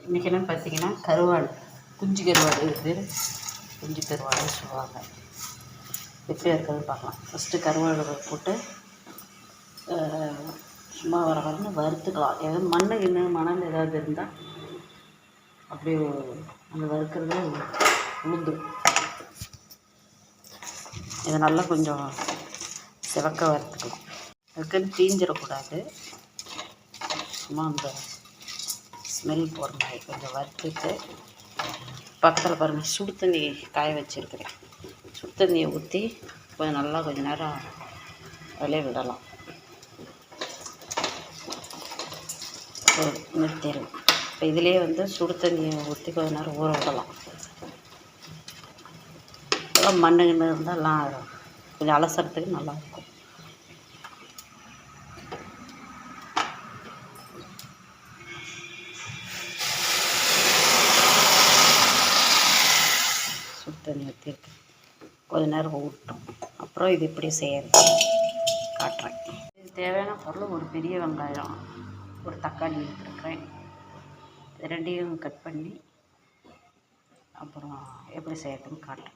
இன்றைக்கி என்னென்னு பார்த்தீங்கன்னா கருவாடு, குஞ்சு கருவாடு இருக்குது. குஞ்சு கருவாடுன்னு சொல்லுவாங்க. எப்படி இருக்கிறதுன்னு பார்க்கலாம். ஃபஸ்ட்டு கருவாடு போட்டு சும்மா வரன்னு வறுத்துக்கலாம். ஏதாவது மணல் ஏதாவது இருந்தால் அப்படியே அந்த வறுக்கிறது உளுந்து இதை நல்லா கொஞ்சம் சிவக்க வறுத்துக்கலாம். அதுக்குன்னு தீஞ்சிடக்கூடாது. சும்மா அந்த ஸ்மெல் போகிற மாதிரி கொஞ்சம் வறுத்துட்டு பக்கத்தில் பாருங்கள் சுடு தண்ணி காய வச்சுருக்கிறேன். சுடு தண்ணியை ஊற்றி கொஞ்சம் நல்லா கொஞ்சம் நேரம் விளைய விடலாம். நிறுத்திடலாம். இப்போ இதிலே சுடு தண்ணியை ஊற்றி கொஞ்சம் நேரம் ஊற விடலாம். எல்லாம் மண்ணுன்னு இருந்தால் எல்லாம் கொஞ்சம் அலசறதுக்கு நல்லாயிருக்கும். சுடு தண்ணி ஊற்றிருக்கு கொஞ்சம் நேரம் ஊட்டோம். அப்புறம் இது இப்படி செய்யறது காட்டுறேன். இது தேவையான பொருள் ஒரு பெரிய வெங்காயம், ஒரு தக்காளி எடுத்துருக்கிறேன். ரெண்டையும் கட் பண்ணி அப்புறம் எப்படி செய்யறதுன்னு காட்டுறேன்.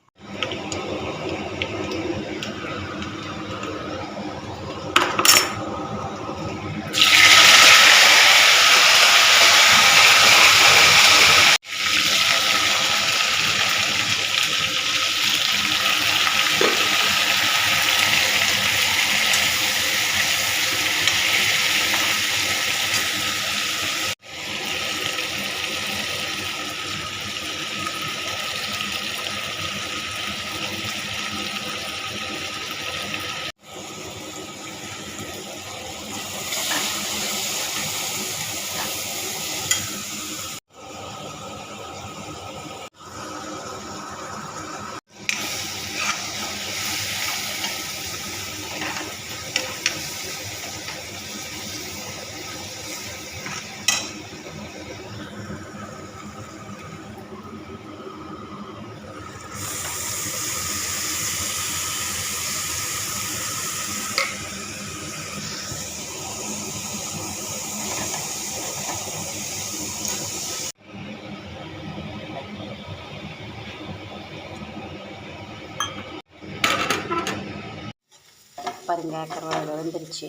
பாருங்கள், கருவாடு வந்துருச்சு.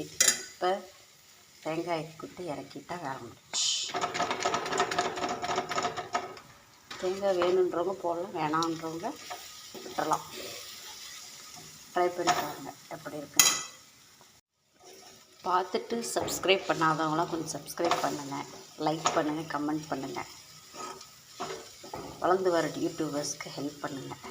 இப்போ தேங்காய் குட்டி இறக்கிட்டா வேலை முடிச்சு. தேங்காய் வேணுன்றவங்க போடலாம், வேணான்றவங்க விட்டுறலாம். ட்ரை பண்ணி பாருங்கள் எப்படி இருக்குன்னு பார்த்துட்டு. சப்ஸ்கிரைப் பண்ணாதவங்களாம் கொஞ்சம் சப்ஸ்கிரைப் பண்ணுங்கள், லைக் பண்ணுங்கள், கமெண்ட் பண்ணுங்கள். வளர்ந்து வர யூடியூபர்ஸ்க்கு ஹெல்ப் பண்ணுங்கள்.